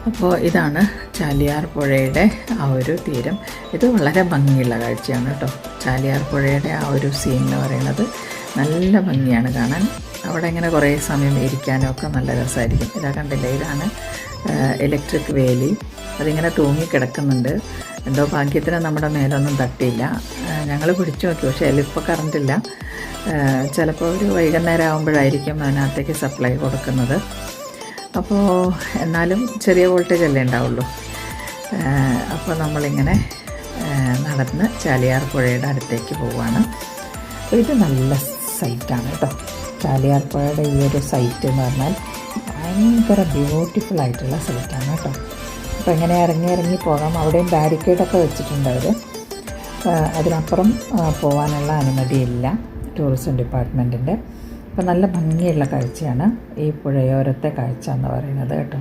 അപ്പോൾ ഇതാണ് ചാലിയാർ പുഴയുടെ ആ ഒരു തീരം. ഇത് വളരെ ഭംഗിയുള്ള കാഴ്ചയാണ് കേട്ടോ. ചാലിയാർ പുഴയുടെ ആ ഒരു സീൻ എന്ന് പറയുന്നത് നല്ല ഭംഗിയാണ് കാണാൻ. അവിടെ ഇങ്ങനെ കുറേ സമയം ഇരിക്കാനും ഒക്കെ നല്ല രസമായിരിക്കും. ഇതാ കണ്ടില്ലേ, ഇതാണ് ഇലക്ട്രിക് വേലി. അതിങ്ങനെ തൂങ്ങിക്കിടക്കുന്നുണ്ട്. എന്തോ ഭാഗ്യത്തിന് നമ്മുടെ മേലൊന്നും തട്ടിയില്ല. ഞങ്ങൾ പിടിച്ചു നോക്കി, പക്ഷേ അതിലിപ്പോൾ കറണ്ടില്ല. ചിലപ്പോൾ ഒരു വൈകുന്നേരം ആകുമ്പോഴായിരിക്കും അതിനകത്തേക്ക് സപ്ലൈ കൊടുക്കുന്നത്. അപ്പോൾ എന്നാലും ചെറിയ വോൾട്ടേജ് അല്ലേ ഉണ്ടാവുള്ളൂ. അപ്പോൾ നമ്മളിങ്ങനെ നടന്ന് ചാലിയാർ പുഴയുടെ അടുത്തേക്ക് പോവുകയാണ്. അപ്പോൾ ഇത് നല്ല സൈറ്റാണ് കേട്ടോ. ചാലിയാർ പുഴയുടെ ഈ ഒരു സൈറ്റ് എന്ന് പറഞ്ഞാൽ ഭയങ്കര ബ്യൂട്ടിഫുൾ ആയിട്ടുള്ള സൈറ്റാണ് കേട്ടോ. അപ്പോൾ ഇങ്ങനെ ഇറങ്ങി പോകാം. അവിടെയും ബാരിക്കേഡൊക്കെ വെച്ചിട്ടുണ്ട് അവർ. അതിനപ്പുറം പോകാനുള്ള അനുമതിയില്ല ടൂറിസം ഡിപ്പാർട്ട്മെൻറ്റിൻ്റെ. അപ്പോൾ നല്ല ഭംഗിയുള്ള കാഴ്ചയാണ് ഈ പുഴയോരത്തെ കാഴ്ച എന്ന് പറയുന്നത് കേട്ടോ.